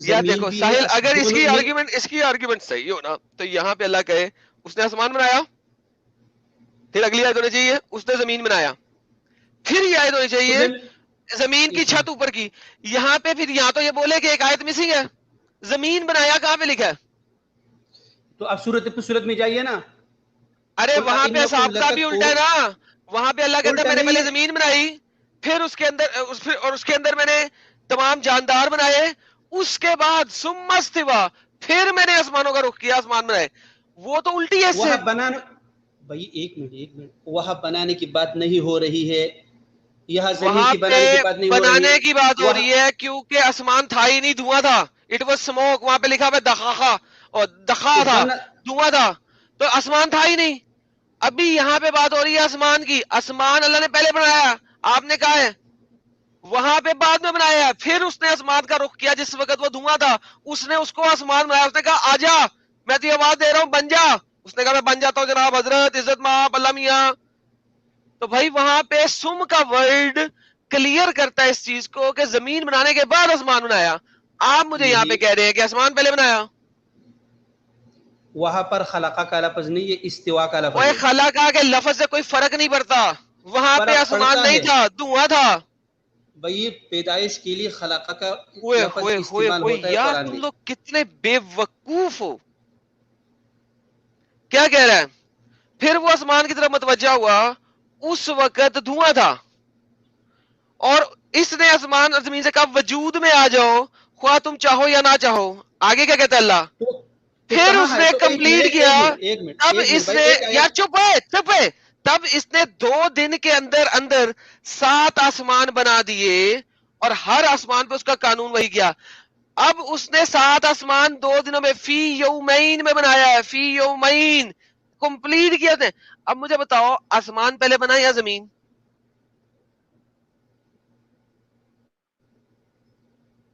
یا دیکھو ساحل اگر اس کی آرگیومنٹ صحیح ہو نا تو یہاں پہ اللہ کہے اس نے آسمان بنایا، پھر اگلی آیت ہونی چاہیے اس نے زمین بنایا، پھر یہ آیت ہونی چاہیے زمین کی چھت اوپر کی. یہاں پہ پھر یہاں تو یہ بولے کہ ایک آیت مسنگ ہے. زمین بنایا کہاں پہ لکھا ہے؟ تو اب صورت میں جائیے نا. ارے وہاں پہ ضابطہ بھی الٹا ہے نا. وہاں پہ اللہ کہتا ہے میں نے پہلے زمین بنائی، پھر اس کے اندر میں نے تمام جاندار بنائے، اس کے بعد ثم استوى، پھر میں نے آسمانوں کا رخ کیا، آسمان بنائے. وہ تو الٹی ہے اس سے. بھائی ایک منٹ وہاں بنانے کی بات نہیں ہو رہی ہے، یہاں زمین وہاں کی پہ بنانے کی بات نہیں ہو رہی ہے. بنانے کی بات ہو رہی ہے کیونکہ آسمان تھا ہی نہیں، دھواں تھا. It was smoke. وہاں پہ لکھا ہوا دخاخا اور دخا تھا، دھواں تھا، تو آسمان تھا ہی نہیں. ابھی یہاں پہ بات ہو رہی ہے آسمان کی. آسمان اللہ نے پہلے بنایا، آپ نے کہا ہے وہاں پہ بعد میں بنایا، پھر اس نے آسمان کا رخ کیا جس وقت وہ دھواں تھا، اس نے اس کو آسمان بنایا. اس نے کہا آجا میں تجھے آواز دے رہا ہوں بن جا. اس نے کہا میں بن جاتا ہوں جناب حضرت عزت مآب اللہ میاں. تو بھائی وہاں پہ سم کا ورڈ کلیئر کرتا ہے اس چیز کو کہ زمین بنانے کے بعد آسمان بنایا. آپ مجھے یہاں پہ کہہ رہے ہیں کہ آسمان پہلے بنایا. وہاں پر خلقہ کا لفظ نہیں، یہ استوا کا لفظ وہ ہے. خلقہ کے لفظ سے کوئی فرق نہیں پڑتا. وہاں پہ آسمان نہیں تھا، دھواں تھا. بھئی پیدائش کے لیے خلقہ کا ہوئے لفظ ہوئے ہوئے استعمال ہوئے ہوتا ہے یار قرآن تم میں. لوگ کتنے بے وقوف ہو. کیا کہہ رہا ہے؟ پھر وہ آسمان کی طرف متوجہ ہوا، اس وقت دھواں تھا، اور اس نے آسمان اور زمین سے کہا وجود میں آ جاؤ خواہ تم چاہو یا نہ چاہو. آگے کیا کہتا ہے اللہ؟ تو پھر کہاں اس ہے؟ نے تو کمپلیٹ کیا. ایک منٹ تب اس بھائی، نے ایک یار آیت. چپ ہے. تب اس نے 2 دن کے اندر 7 آسمان بنا دیے، اور ہر آسمان پہ اس کا قانون وہی کیا. اب اس نے 7 آسمان 2 دنوں میں فی یومین میں بنایا ہے. فی یومین کمپلیٹ کیا تھے. اب مجھے بتاؤ آسمان پہلے بنا یا زمین؟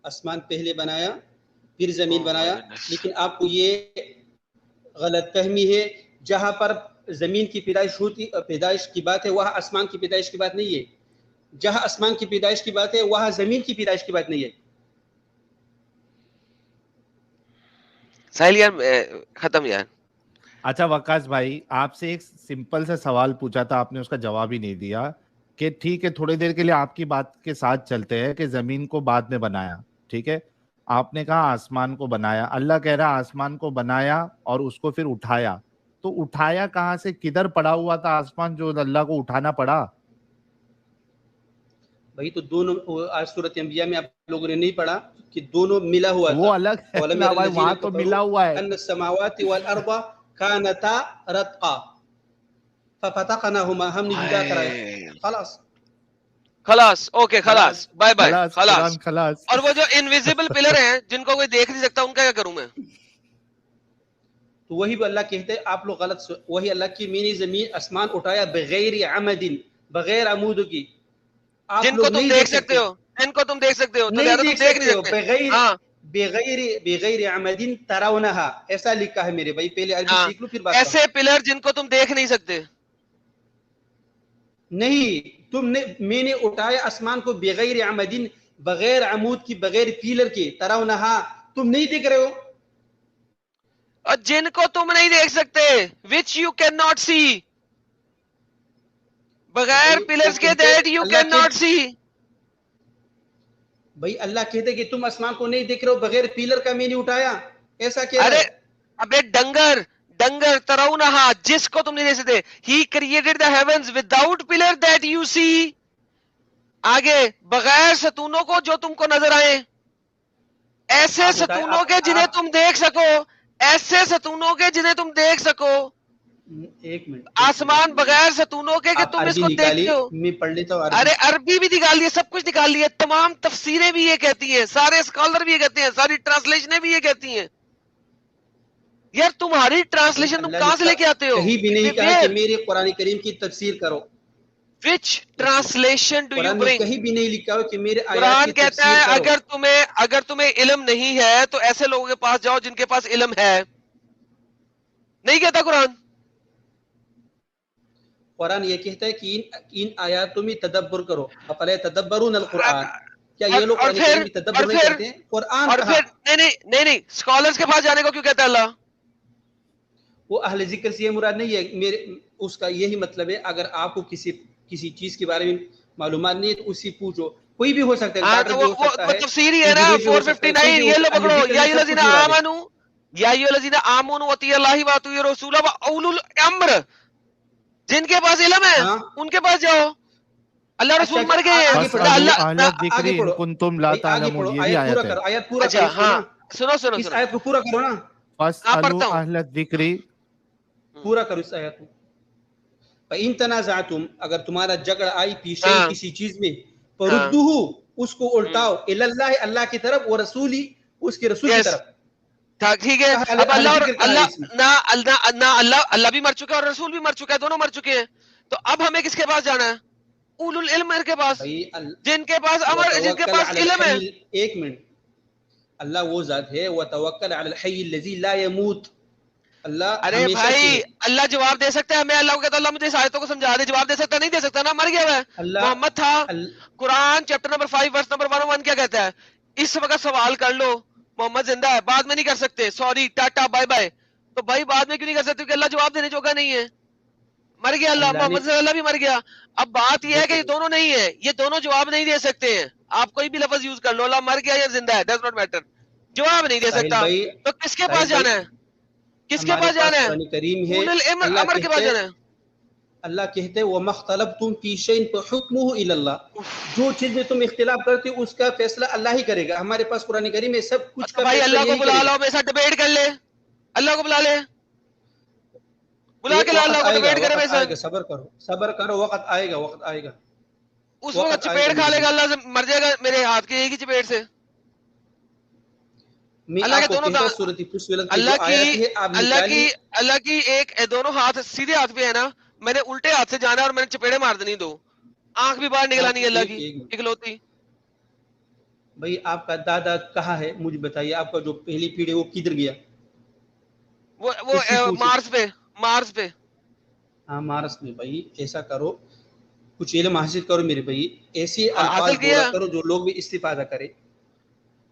آسمان پہلے بنایا پھر زمین بنایا. لیکن آپ کو یہ غلط فہمی ہے، جہاں پر زمین کی پیدائش کی بات ہے وہاں آسمان کی پیدائش کی بات نہیں ہے. جہاں آسمان کی پیدائش کی بات ہے وہاں زمین کی پیدائش کی بات نہیں ہے. ساحل یار ختم یار. اچھا وقاص بھائی، آپ سے ایک سمپل سا سوال پوچھا تھا، آپ نے اس کا جواب ہی نہیں دیا. کہ ٹھیک ہے تھوڑی دیر کے لیے آپ کی بات کے ساتھ چلتے ہیں کہ زمین کو بعد میں بنایا، ٹھیک ہے. آپ نے کہا آسمان کو بنایا، اللہ کہہ رہا آسمان کو بنایا اور اس کو پھر اٹھایا. تو اٹھایا کہاں سے؟ کدھر پڑا ہوا تھا آسمان جو اللہ کو اٹھانا پڑا؟ بھائی تو دونوں آج سورۃ انبیاء میں آپ لوگوں نے نہیں پڑھا کہ دونوں ملا ہوا تھا. وہ الگ ہے نا بھائی، وہاں تو ملا ہوا ہے. ان السماوات والارض كانتا رتقا ففتقناهما، ہم نے جدا کرایا. خلاص اوکے خلاص بائے بائے خلاص. خلاص. اور وہ جو انویزیبل پلر ہیں جن کو کوئی دیکھ نہیں سکتا ان کا کیا کروں میں؟ تو وہی بھی اللہ کہتے ہیں آپ لوگ غلط. وہی اللہ کی میں نے زمین آسمان اٹھایا بغیر عمد، بغیر عمود کی. آپ جن کو لوگ تم نہیں دیکھ سکتے ہو، جن کو تم دیکھ سکتے ہو تو لہذا تم دیکھ نہیں سکتے. ہاں بغیر عمد ترونها، ایسا لکھا ہے میرے بھائی. پہلے عربی سیکھ لو پھر بات کرو. ایسے پلر جن کو تم دیکھ نہیں سکتے. نہیں، تم نے میں نے اٹھایا آسمان کو بغیر عمد، بغیر عمود کی، بغیر پیلر کے. ترونها، تم نہیں دیکھ رہے ہو. اور جن کو تم نہیں دیکھ سکتے which you cannot see، بغیر پلرز کے that you cannot see. بھائی اللہ کہتے کہ تم آسمان کو نہیں دیکھ رہے ہو بغیر پیلر کا، میں نے اٹھایا. ایسا کہہ رہا ارے ہے. ابے ڈنگر ترونہا، جس کو تم نہیں دیکھ سکتے. He created the heavens without pillar that you see. آگے بغیر ستونوں کو جو تم کو نظر آئے، ایسے ستونوں کے جنہیں تم دیکھ سکو، ایسے ستونوں کے جنہیں تم دیکھ سکو. ایک منٹ. آسمان بغیر ستونوں کے کہ تم اس کو دیکھتے ہو. میں پڑھ لیتا ہوں. ارے عربی بھی نکال لی ہے، سب کچھ نکال لی ہے، تمام تفسیریں بھی یہ کہتی ہیں، سارے اسکالر بھی یہ کہتے ہیں، ساری ٹرانسلیشنیں بھی یہ کہتی ہیں. یار تمہاری ٹرانسلیشن تم کہاں سے لے کے آتے ہو؟ کہیں بھی نہیں کہا کہ میرے قرآن کریم کی تفسیر کرو. Which translation do you قرآن میں bring؟ کہیں بھی نہیں لکھا ہو کہ میرے آیات قرآن کی کہتا تفسیر ہے کرو. اگر تمہیں علم نہیں ہے تو ایسے لوگوں کے پاس جاؤ جن کے پاس علم ہے. نہیں کہتا قرآن؟ قرآن یہ کہتا ہے کہ ان آیاتوں میں تدبر کرو. افلا تدبرون القرآن. کیا یہ لوگ قرآن کریم کی تدبر نہیں کرتے ہیں؟ قرآن اور پھر نہیں اسکالرز کے پاس جانے کو کیوں کہتا ہے اللہ؟ وہ اہل ذکر سے یہ مراد نہیں ہے، میرے اس کا یہی مطلب ہے اگر آپ کو کسی چیز کے بارے میں معلومات نہیں ہے تو اسی پوچھو، کوئی بھی ہو سکتا ہے، ڈاکٹر بھی ہو سکتا ہے، تفسیر ہی ہے نا 459، یہ لو پکڑو، یا ایھا الذین آمنو یا ایھا الذین آمنوا اطیعوا اللہ و اطیعوا الرسول و اولو الامر، جن کے پاس علم ہے ان کے پاس جاؤ. اللہ رسول مر گئے ہیں. کنتم لا تعلمون، یہ بھی آیت ہے. آیت پورا اچھا ہاں سنو اس آیت کو پورا کرو نا، فاسألوا اہل الذکر، پورا کرو اس آیت کو. فَإِن تَنَازَعْتُمْ، اگر تمہارا جھگڑ آئی فی شیء کسی چیز میں، فَرُدُّوهُ، اس کو الٹاؤ، الی اللہ، اللہ کی طرف، ورسولی، اس کے رسول کی طرف. ٹھیک ہے. اب اللہ بھی مر چکا ہے اور رسول بھی مر چکا ہے، دونوں مر چکے ہیں. تو اب ہمیں کس کے پاس جانا ہے؟ اولو العلم کے پاس، جن کے پاس امر، جن کے پاس علم ہے. ایک منٹ، اللہ وہ ذات ہے وَتَوَكَّلْ عَلَى الْحَيِّ الَّذِي لَا يَمُوتُ. اللہ ارے بھائی اللہ جواب دے سکتا ہے. میں اللہ کو کہتا ہوں اللہ مجھے اس آیتوں کو سمجھا دے، جواب دے سکتا ہے؟ نہیں دے سکتا نا، مر گیا ہے. محمد تھا. قرآن چیپٹر نمبر 5 ورس نمبر 101 کیا کہتا ہے؟ اس وقت سوال کر لو، محمد زندہ ہے، بعد میں نہیں کر سکتے، سوری ٹاٹا بائے بائے. تو بھائی بعد میں کیوں نہیں کر سکتے؟ کیونکہ اللہ جواب دینے جوگا نہیں ہے. مر گیا اللہ، محمد صلی اللہ علیہ وسلم بھی مر گیا. اب بات یہ ہے کہ یہ دونوں نہیں ہے، یہ دونوں جواب نہیں دے سکتے ہیں. آپ کوئی بھی لفظ یوز کر لو، اللہ مر گیا یا زندہ ہے، ڈز ناٹ میٹر، جواب نہیں دے سکتا. تو کس کے پاس جانا ہے؟ کس کے پاس جانا ہے؟ اولو الامر، امر کے پاس جانا ہے. اللہ کہتے ہیں وَمَا اخْتَلَفْتُمْ فِي شَيْءٍ فَحُكْمُهُ إِلَى اللَّهِ، جو چیز میں تم اختلاف کرتے ہو اس کا فیصلہ اللہ ہی کرے گا. ہمارے پاس قرآن کریم میں سب کچھ کا بھائی فیصلہ اللہ کو یہی بلا کرے لو، گا. میرے ساتھ ڈیبیٹ کر لے، اللہ کو بلا لے، بلا کے لا، اللہ کو ڈیبیٹ کرے میرے ساتھ. صبر کرو، وقت آئے گا، وقت آئے گا. اس وقت چپیڑ کھا لے گا، اللہ سے مر جائے گا میرے ہاتھ کے ایک ہی چپیڑ سے. اللہ کے دونوں اللہ کی ایک دونوں ہاتھ سیدھے ہاتھ پہ ہے نا، میں نے الٹے ہاتھ سے جانا ہے اور میں نے چپیڑے مار دینی دو، آنکھ بھی باہر نکلانی ہے اللہ کی اکلوتی. بھائی آپ کا دادا کہاں ہے مجھے بتائیے، آپ کا جو پہلی پیڑھی وہ کدھر گیا؟ وہ مارس پہ، مارس پہ. ہاں مارس میں. بھائی ایسا کرو، کچھ علم حاصل کرو میرے بھائی، ایسے الفاظ بولا کرو جو لوگ بھی استفادہ کرے.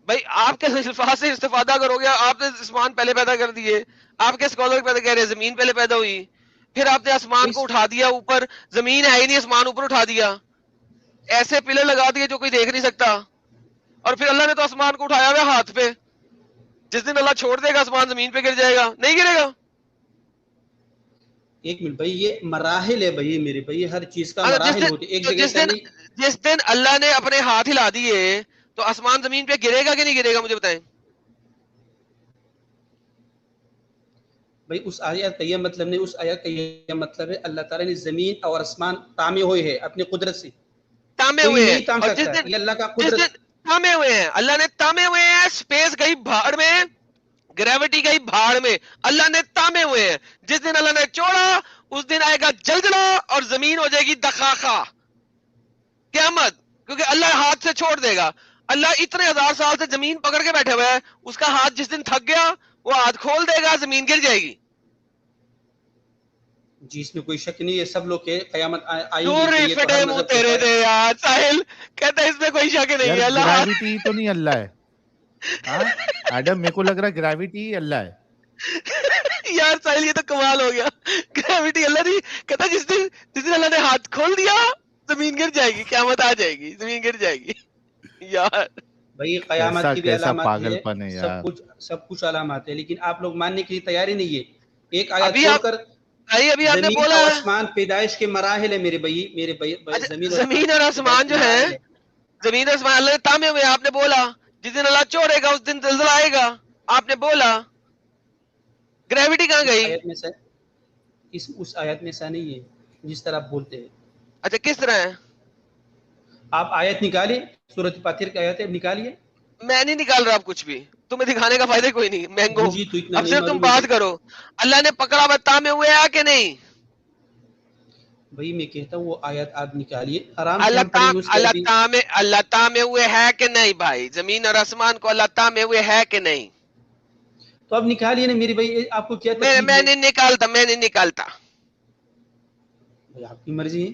بھائی آپ کے الفاظ سے استفادہ کرو گے؟ آپ نے آسمان پہلے پیدا کر دیے، آپ کے اسکالر پیدا کہہ رہے زمین پہلے پیدا ہوئی، پھر آپ نے آسمان کو اٹھا دیا اوپر، زمین ہے ہی نہیں، آسمان اوپر اٹھا دیا، ایسے پلر لگا دیے جو کوئی دیکھ نہیں سکتا. اور پھر اللہ نے تو آسمان کو اٹھایا ہوا ہاتھ پہ. جس دن اللہ چھوڑ دے گا آسمان زمین پہ گر جائے گا، نہیں گرے گا. ایک منٹ بھائی، یہ مراحل ہے بھائی میرے بھائی، ہر چیز کا مراحل ہوتے، ایک جگہ سے نہیں. جس دن اللہ نے اپنے ہاتھ ہلا دیے تو آسمان زمین پہ گرے گا کہ نہیں گرے گا؟ مجھے بتائیں. بھائی اس آیت کا یہ مطلب نہیں، اس آیت کا یہ مطلب ہے اللہ تعالیٰ نے زمین اور آسمان تامے ہوئے ہیں اپنی قدرت سے، تامے کوئی ہوئے نہیں ہیں. تام سکتا، یہ اللہ کا قدرت. تامے ہوئے ہیں، اللہ نے تامے ہوئے ہیں. اسپیس گئی بھاڑ میں، گریوٹی گئی بھاڑ میں، اللہ نے تامے ہوئے ہیں. جس دن اللہ نے چھوڑا اس دن آئے گا زلزلہ اور زمین ہو جائے گی دخاخا، قیامت. کیونکہ اللہ ہاتھ سے چھوڑ دے گا. اللہ اتنے ہزار سال سے زمین پکڑ کے بیٹھے ہوئے ہے، اس کا ہاتھ جس دن تھک گیا وہ ہاتھ کھول دے گا، زمین گر جائے گی. جی اس میں کوئی شک نہیں ہے، سب لوگ کے قیامت آئیں گی. فٹے منہ تیرے دے یار ساحل کہتا ہے اس میں کوئی شک نہیں ہے. اللہ گریویٹی تو نہیں اللہ ہے. ہاں ایڈم میرے کو لگ رہا ہے گریویٹی اللہ ہے. یار ساحل یہ تو کمال ہو گیا. گریویٹی اللہ نہیں کہتا، جس دن اللہ نے ہاتھ کھول دیا زمین گر جائے گی، قیامت آ جائے گی، زمین گر جائے گی. یار بھائی قیامت کی بھی علامات ہے، سب کچھ علامات ہے، لیکن آپ لوگ ماننے کی تیاری نہیں ہے. ایک آیت چھوڑ کر ابھی آپ نے بولا اور آسمان پیدائش کے مراحل ہے میرے بھائی. زمین اور آسمان جو ہے، زمین اور آسمان اللہ نے تامے ہوئے. آپ نے بولا جس دن اللہ چھوڑے گا اس دن زلزلہ آئے گا. آپ نے بولا گریویٹی کہاں گئی؟ اس آیت میں ایسا نہیں ہے جس طرح آپ بولتے ہیں. اچھا کس طرح ہے؟ آپ آیت نکالیے، سورۃ فاتر کی آیت نکالیے. میں نہیں نکال رہا اب کچھ بھی، تمہیں دکھانے کا فائدہ کوئی نہیں. مینگو اب صرف تم بات کرو، اللہ نے پکڑا ہوا تامے ہوئے ہے کہ نہیں؟ بھائی میں کہتا ہوں وہ آیت آپ نکالیے آرام سے. اللہ تامے ہوئے ہے کہ نہیں بھائی؟ زمین اور آسمان کو اللہ تامے ہوئے ہے کہ نہیں؟ تو اب نکالیے نا میری بھائی، آپ کو کیا میں نہیں نکالتا، میں نہیں نکالتا. آپ کی مرضی ہے.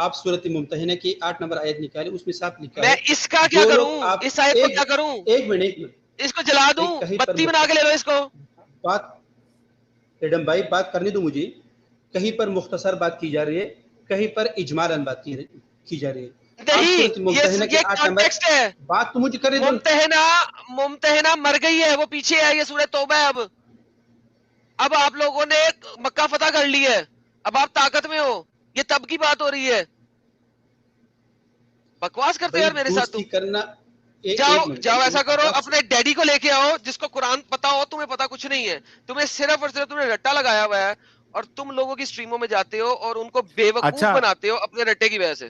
آپ سورۃ ممتحنہ کی 8 نمبر آیت نکالے, اس میں صاف لکھا ہے. میں اس کا کیا کروں, اس آیت کو کیا کروں؟ ایک منٹ اس کو جلا دوں, بتی بنا کے لے لو اس کو. بات ایڈم بھائی بات کرنے دو مجھے. کہیں پر مختصر بات کی جا رہی ہے, کہیں پر اجمالاً بات کی جا رہی ہے. نہیں, یہ کانٹیکسٹ ہے. بات تو مجھے کرنے دو. ممتحنہ مر گئی ہے, وہ پیچھے ہے, یہ سورہ توبہ ہے. اب آپ لوگوں نے مکہ فتح کر لی ہے, اب آپ طاقت میں ہو, یہ تب کی بات ہو رہی ہے. بکواس کرتے یار میرے ساتھ کرنا. جاؤ ایسا کرو, اپنے ڈیڈی کو لے کے آؤ جس کو قرآن پتا ہو. تمہیں پتا کچھ نہیں ہے, تمہیں صرف اور صرف تم نے رٹا لگایا ہوا ہے, اور تم لوگوں کی سٹریموں میں جاتے ہو اور ان کو بے وقوف بناتے ہو اپنے رٹے کی وجہ سے.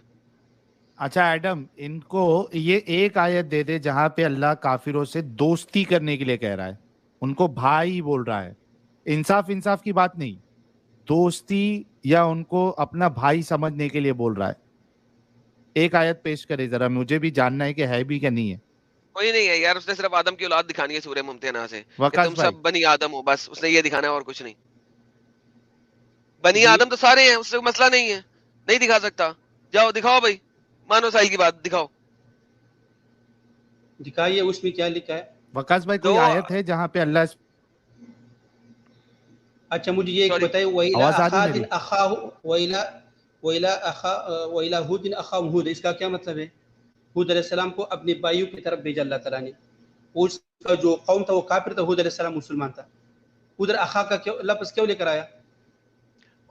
اچھا ایڈم, ان کو یہ ایک آیت دے دے جہاں پہ اللہ کافروں سے دوستی کرنے کے لیے کہہ رہا ہے, ان کو بھائی بول رہا ہے. انصاف کی بات نہیں, دوستی یا ان کو اپنا بھائی سمجھنے کے لیے بول رہا ہے. ایک آیت پیش کرے ذرا, مجھے بھی جاننا ہے کہ ہے بھی کیا نہیں ہے. کوئی نہیں ہے یار, اس نے صرف آدم کی اولاد دکھانی ہے سورہ ممتحنہ سے, کہ تم سب بنی آدم ہو, بس اس نے یہ دکھانا ہے اور کچھ نہیں. بنی آدم تو سارے ہیں, اس سے مسئلہ نہیں ہے, نہیں دکھا سکتا. جاؤ دکھاؤ بھائی, مانو ساحل کی بات دکھاؤ, دکھائیے. اس میں کیا لکھا ہے وقاص بھائی؟ کوئی آیت ہے جہاں پہ اللہ. اچھا مجھے یہ بتائیے, وَإِلَىٰ أَخَادٍ أَخَاهُ وَإِلَىٰ هُودٍ أَخَاهُمْ هُودٍ, اس کا کیا مطلب ہے؟ ہود علیہ السلام کو اپنے بھائیوں کی طرف بھیجا اللہ تعالیٰ نے. اس کا جو قوم تھا وہ کافر تھا, ہود علیہ السلام مسلمان تھا. ادھر اخا کا لفظ کیوں لے کر آیا؟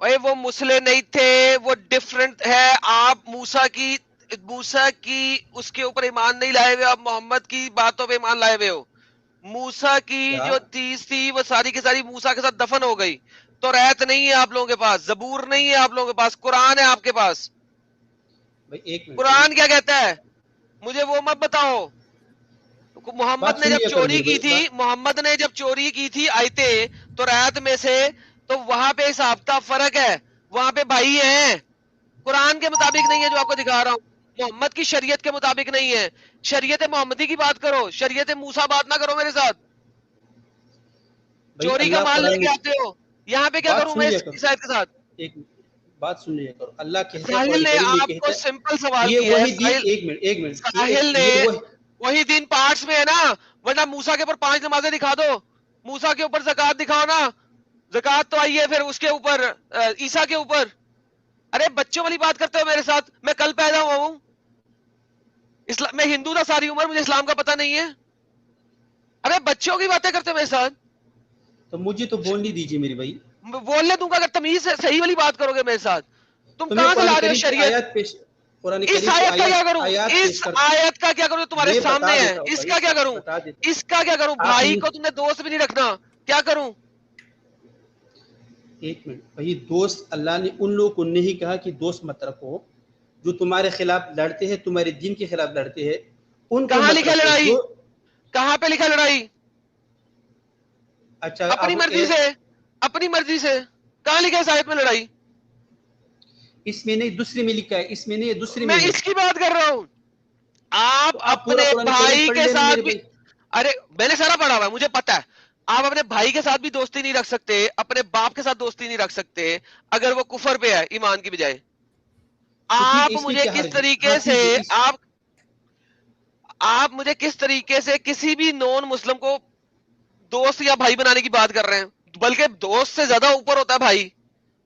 اے وہ مسلے نہیں تھے, وہ ڈیفرنٹ ہے. آپ موسیٰ کی اس کے اوپر ایمان نہیں لائے ہوئے, آپ محمد کی باتوں پہ ایمان لائے ہوئے ہو. موسیٰ کی جو چیز تھی وہ ساری کی ساری موسیٰ کے ساتھ دفن ہو گئی. تو ریت نہیں ہے آپ لوگوں کے پاس, زبور نہیں ہے آپ لوگوں کے پاس, قرآن ہے آپ کے پاس. قرآن کیا کہتا ہے مجھے وہ مت بتاؤ. محمد نے جب چوری کی تھی آیتیں تو ریت میں سے, تو وہاں پہ حساب کا فرق ہے, وہاں پہ بھائی ہیں. قرآن کے مطابق نہیں ہے جو آپ کو دکھا رہا ہوں, محمد کی شریعت کے مطابق نہیں ہے. شریعت محمدی کی بات کرو, شریعت موسیٰ بات نہ کرو میرے ساتھ. چوری کا مال لے کے آتے ہو, یہاں پہ کیا کروں میں اس آیت کے ساتھ؟ ایک بات سن لیجیے کرو. اللہ کہتا ہے, ساحل نے آپ کو سمپل سوال کیا ہے. ایک منٹ, ساحل نے وہی دین پارٹس میں ہے نا, ورنہ موسیٰ کے اوپر 5 نمازیں دکھا دو, موسیٰ کے اوپر زکوٰۃ دکھاؤ نا, زکوٰۃ تو آئی ہے پھر اس کے اوپر عیسیٰ کے اوپر. ارے بچوں والی بات کرتے ہو میرے ساتھ, میں کل پیدا ہوا ہوں, میں ہندو تھا ساری عمر, مجھے اسلام کا پتہ نہیں ہے. ارے بچوں کی باتیں کرتے ہو میرے ساتھ, تو مجھے تو بولنے دیجیے میرے بھائی. بولنے دوں گا اگر تمیز سے صحیح والی بات کرو گے میرے ساتھ. تم کہاں سے لا رہے ہو شریعت؟ اس آیت کا کیا کروں, اس آیت کا کیا کروں تمہارے سامنے ہے, اس کا کیا کروں, اس کا کیا کروں؟ بھائی کو تم نے دوست بھی نہیں رکھنا, کیا کروں؟ ایک منٹ بھائی, دوست اللہ نے ان لوگوں کو نہیں کہا کہ دوست مت رکھو جو تمہارے خلاف لڑتے ہیں, تمہارے دین کے خلاف لڑتے ہیں. ان کو کہاں لکھا لڑائی, کہاں پہ لکھا لڑائی؟ اچھا اپنی مرضی سے کہاں لکھا ہے آیت میں لڑائی؟ اس میں نہیں, دوسری میں لکھا ہے. اس میں نہیں, دوسری میں اس کی بات کر رہا ہوں. آپ اپنے بھائی کے ساتھ بھی, ارے میں نے سارا پڑھا ہوا ہے, مجھے پتا ہے. آپ اپنے بھائی کے ساتھ بھی دوستی نہیں رکھ سکتے, اپنے باپ کے ساتھ دوستی نہیں رکھ سکتے اگر وہ کفر پہ ہے ایمان کی بجائے. آپ مجھے کس طریقے سے آپ مجھے کس طریقے سے کسی بھی نون مسلم کو دوست یا بھائی بنانے کی بات کر رہے ہیں, بلکہ دوست سے زیادہ اوپر ہوتا ہے بھائی.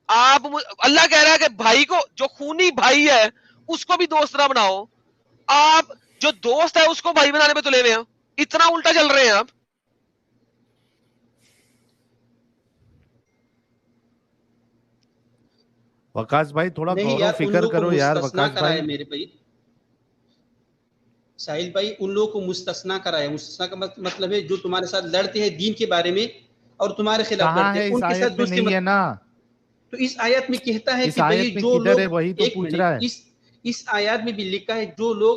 آپ اللہ کہہ رہا ہے کہ بھائی کو, جو خونی بھائی ہے اس کو بھی دوست نہ بناؤ. آپ جو دوست ہے اس کو بھائی بنانے میں تلے ہوئے ہیں. اتنا الٹا چل رہے ہیں آپ. وقاص بھائی تھوڑا غور و فکر کرو یار. وقاص بھائی میرے بھائی, ساحل بھائی, ان لوگوں کو مستثنا کرایا. مستثنا کا مطلب ہے جو تمہارے ساتھ لڑتے ہیں دین کے بارے میں اور تمہارے خلاف لڑتے ہیں, ان کے ساتھ دوستی نہیں ہے نا. تو اس آیت میں کہتا ہے کہ بھائی جو لوگ, وہی تو پوچھ رہا ہے, اس آیات میں بھی لکھا ہے جو لوگ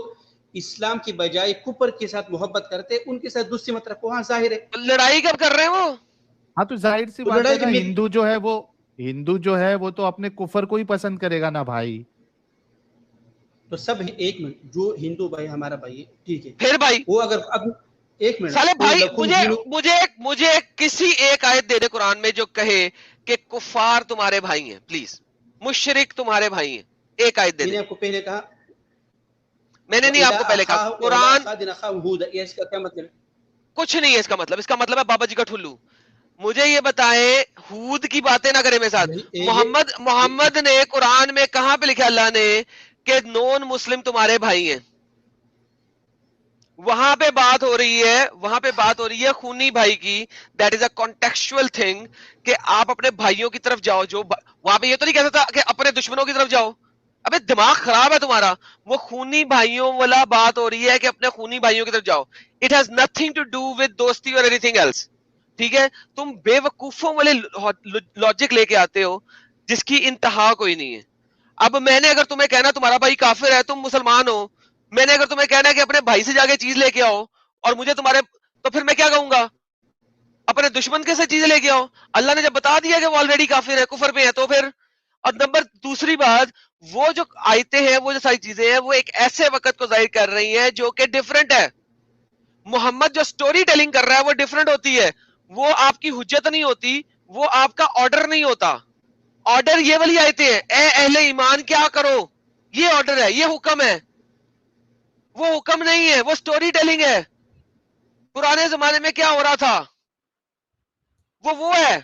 اسلام کی بجائے کفر کے ساتھ محبت کرتے ہیں ان کے ساتھ دوستی مت رکھو. ہاں ظاہر ہے لڑائی کب کر رہے ہیں وہ. ہاں تو ظاہر سی بات ہے, ہندو جو ہے وہ تو اپنے کفر کو ہی پسند کرے گا نا بھائی. تو سب ایک منٹ, جو ہندو بھائی ہمارا بھائی ہے ٹھیک ہے, پھر بھائی وہ اگر اب ایک منٹ سالے بھائی, مجھے کسی ایک آیت دے دے قرآن میں جو کہے کہ کفار تمہارے بھائی ہیں, پلیز, مشرک تمہارے بھائی ہیں, ایک آیت دے میں نے دیں. آپ کو پہلے کہا, میں نے نہیں آپ کو پہلے کہا قرآن یہ اس کا کیا مطلب ہے؟ کچھ نہیں ہے اس کا مطلب. اس کا مطلب ہے بابا جی کا ٹھلو. مجھے یہ بتائیں, ہود کی باتیں نہ کریں میرے ساتھ. محمد نے قرآن میں کہاں پہ لکھا اللہ نے کہ نون مسلم تمہارے بھائی ہیں؟ وہاں پہ بات ہو رہی ہے, وہاں پہ بات ہو رہی ہے خونی بھائی کی. That is a contextual thing کہ آپ اپنے بھائیوں کی طرف جاؤ. جو وہاں پہ یہ تو نہیں کہتا تھا کہ اپنے دشمنوں کی طرف جاؤ. ابے دماغ خراب ہے تمہارا. وہ خونی بھائیوں والا بات ہو رہی ہے کہ اپنے خونی بھائیوں کی طرف جاؤ. It has nothing to do with دوستی اور اینی تھنگ ایلس. ٹھیک ہے, تم بے وقوفوں والے لاجک لے کے آتے ہو جس کی انتہا کوئی نہیں ہے. اب میں نے اگر تمہیں کہنا تمہارا بھائی کافر ہے, تم مسلمان ہو, میں نے اگر تمہیں کہنا ہے کہ اپنے بھائی سے جا کے چیز لے کے آؤ, اور مجھے تمہارے, تو پھر میں کیا کہوں گا؟ اپنے دشمن کے سے چیزیں لے کے آؤ. اللہ نے جب بتا دیا کہ وہ آلریڈی کافر ہے, کفر پہ ہے, تو پھر. اور نمبر دوسری بات, وہ جو آیتیں ہیں, وہ جو ساری چیزیں ہیں, وہ ایک ایسے وقت کو ظاہر کر رہی ہیں جو کہ ڈیفرنٹ ہے. محمد جو سٹوری ٹیلنگ کر رہا ہے وہ ڈیفرنٹ ہوتی ہے. وہ آپ کی حجت نہیں ہوتی, وہ آپ کا آرڈر نہیں ہوتا. آرڈر یہ والی آیتیں ہیں, اے اہل ایمان کیا کرو, یہ آرڈر ہے, یہ حکم ہے. وہ حکم نہیں ہے, وہ سٹوری ٹیلنگ ہے. پرانے زمانے میں کیا ہو رہا تھا وہ ہے.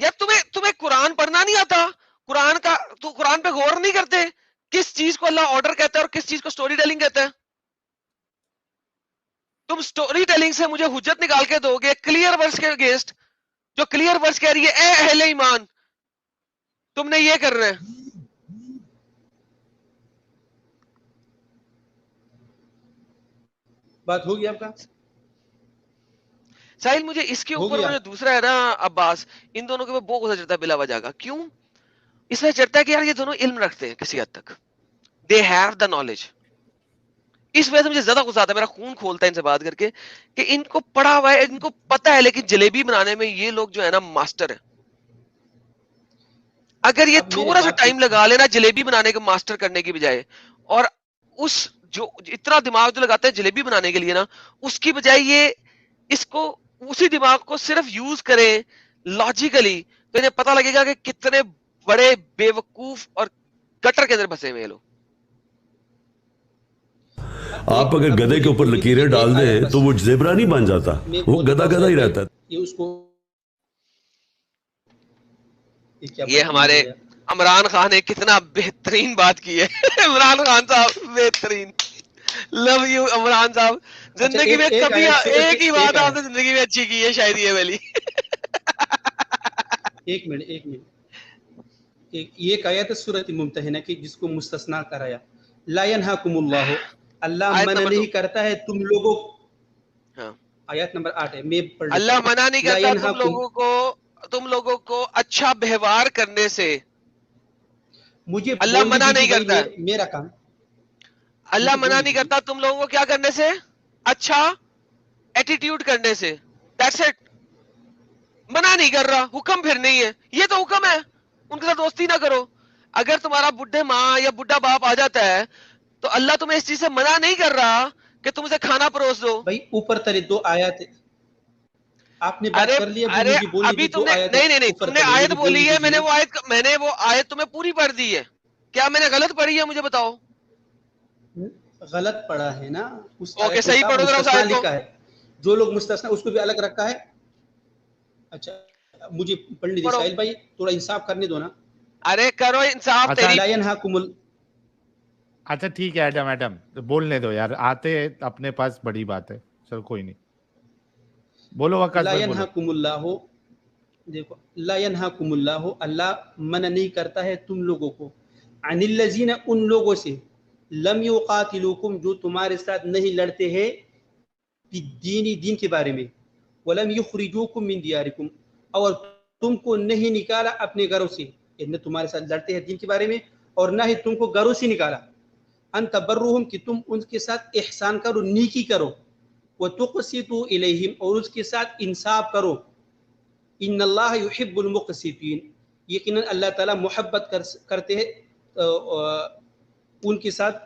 یا تمہیں قرآن پڑھنا نہیں آتا؟ قرآن کا تو قرآن پہ غور نہیں کرتے کس چیز کو اللہ آرڈر کہتا ہے اور کس چیز کو سٹوری ٹیلنگ کہتا ہے؟ تم سٹوری ٹیلنگ سے مجھے حجت نکال کے دو گے کلیئر ورس کے اگینسٹ, جو کلیئر ورس کہہ رہی ہے اے اہل ایمان, تم نے یہ کر رہے ہیں. بات ہوگی آپ کا ساحل, مجھے اس کے اوپر جو دوسرا ہے نا عباس, ان دونوں کے اوپر بہت غصہ چڑھتا ہے بلا وجہ کا. کیوں؟ اس لیے چڑھتا ہے کہ یار یہ دونوں علم رکھتے ہیں کسی حد تک, دے ہیو دا نالج. اس وجہ سے مجھے زیادہ غصہ آتا ہے, میرا خون کھولتا ہے ان سے بات کر کے کہ ان کو پڑھا ہوا ہے, ان کو پتا ہے, لیکن جلیبی بنانے میں یہ لوگ جو ہے نا ماسٹر ہیں. اگر یہ تھوڑا سا ٹائم لگا لینا جلیبی بنانے کے ماسٹر کرنے کی بجائے, اور اس جو اتنا دماغ جو لگاتے ہیں جلیبی بنانے کے لیے نا, اس کی بجائے یہ اس کو اسی دماغ کو صرف یوز کریں لاجیکلی, تو انہیں پتہ لگے گا کہ کتنے بڑے بے وقوف اور گٹر کے اندر بسے ہوئے لوگ. آپ اگر گدھے کے اوپر لکیریں ڈال دیں تو وہ زیبرا نہیں بن جاتا, وہ گدھا گدھا ہی رہتا ہے. یہ ہمارے عمران خان نے کتنا بہترین بات کی ہے. عمران خان صاحب بہترین, لو یو عمران صاحب. زندگی میں کبھی ایک ہی بات آپ نے زندگی میں اچھی کی ہے شاید یہ والی. ایک منٹ یہ آیت ہے سورۃ ممتحنہ کی جس کو مستثنا کرایا. لا ینہاکم اللہ, اللہ منع نہیں کرتا ہے تم لوگوں, آیت نمبر 8 ہے, میں پڑھ لیتا ہوں. اللہ منع نہیں کرتا تم لوگوں کو اچھا بہیوار کرنے سے. مجھے اللہ منع نہیں کرتا, میرا کام. اللہ منع نہیں کرتا تم لوگوں کو کیا کرنے سے, اچھا ایٹیٹیوڈ کرنے سے. That's it. منع نہیں کر رہا, حکم پھر نہیں ہے, یہ تو حکم ہے, ان کے ساتھ دوستی نہ کرو. اگر تمہارا بڈھے ماں یا بڈھا باپ آ جاتا ہے تو اللہ تمہیں اس چیز سے منع نہیں کر رہا کہ تم اسے کھانا پروس دو. بھائی اوپر تلے دو آیات آپ نے بات کر لیا, ابھی تم نے نہیں تم نے آیت بولی ہے, میں نے وہ آیت تمہیں پوری پڑھ دی ہے. کیا میں نے غلط پڑھی ہے مجھے بتاؤ؟ غلط پڑھا ہے نا, اوکے صحیح پڑھو ذرا اس آیت کو. جو لوگ مستثنا اس کو بھی الگ رکھا ہے. اچھا مجھے پڑھنے دے ساحل بھائی, تھوڑا انصاف کرنے دو نا. ارے کرو انصاف. اچھا ٹھیک ہے ایڈم بولنے دو یار, آتے اپنے پاس بڑی بات ہے, چلو کوئی نہیں, بولو وقت. لا ینہاکم اللہ, دیکھو لا ینہاکم اللہ, اللہ منع نہیں کرتا ہے تم لوگوں کو, عن الذین, ان لوگوں سے, لم یقاتلوکم, جو تمہارے ساتھ نہیں لڑتے ہیں, دین کے بارے میں, ولم یخرجوکم من دیارکم, اور تم کو نہیں نکالا اپنے گھروں سے, نہ تمہارے ساتھ لڑتے ہیں دین کے بارے میں اور نہ ہی تم کو گھروں سے نکالا. ان تبرہم, کہ تم ان کے ساتھ احسان کرو, نیکی کرو, وتقسطوا الیہم, اور اس کے ساتھ انصاف کرو. ان اللہ یحب المقسطین, یقیناً اللہ تعالیٰ محبت کرتے ہیں ان کے ساتھ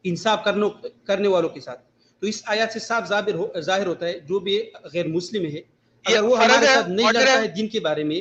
انصاف کرنے والوں کے ساتھ. تو اس آیات سے صاف ظاہر ہوتا ہے جو بھی غیر مسلم ہے, اگر وہ ہمارے ساتھ نہیں لڑتا ہے دین کے بارے میں,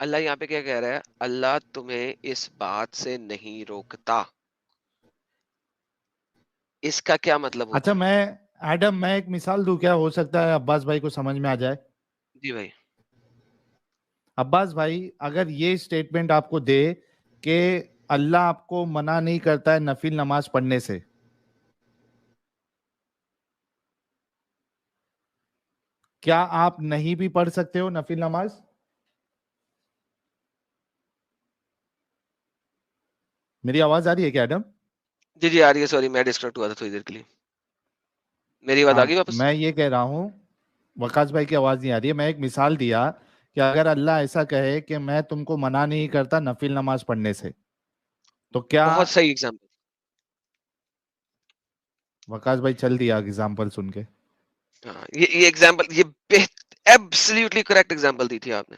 اللہ یہاں پہ کیا کہہ رہا ہے؟ اللہ تمہیں اس بات سے نہیں روکتا. اس کا کیا مطلب ہوتا اچھا ہے؟ میں ایڈم میں ایک مثال دوں کیا؟ ہو سکتا ہے عباس بھائی کو سمجھ میں آ جائے. جی بھائی. عباس بھائی اگر یہ اسٹیٹمنٹ آپ کو دے کہ اللہ آپ کو منع نہیں کرتا ہے نفل نماز پڑھنے سے، کیا آپ نہیں بھی پڑھ سکتے ہو نفل نماز؟ میری آواز آ رہی ہے کیا ایڈم؟ جی جی آ رہی ہے. سوری میں ڈسکنیکٹ ہوا تھا تھوڑی دیر کے لیے. میری بات آ گئی واپس؟ میں یہ کہہ رہا ہوں، وقاص بھائی کی آواز نہیں آ رہی ہے. میں ایک مثال دیا کہ اگر اللہ ایسا کہے کہ میں تم کو منع نہیں کرتا نفل نماز پڑھنے سے، تو کیا بہت صحیح ایگزامپل. وقاص بھائی چل دیا ایگزامپل سن کے. ہاں یہ ایگزامپل، یہ ایبسلیوٹلی کریکٹ ایگزامپل دی تھی آپ نے.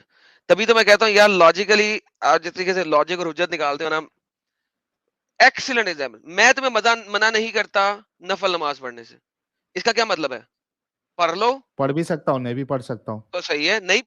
تبھی تو میں کہتا ہوں یار لاجیکلی آپ جس طریقے سے لاجک اور حجت نکالتے ہو نا، ایکسیلنٹ ایگزامپل. میں تمہیں منع نہیں کرتا نفل نماز پڑھنے سے، اس کا کیا مطلب ہے؟ پڑھ لو پڑھ بھی سکتا ہوں، نہیں بھی پڑھ سکتا ہوں. تو صحیح ہے، نہیں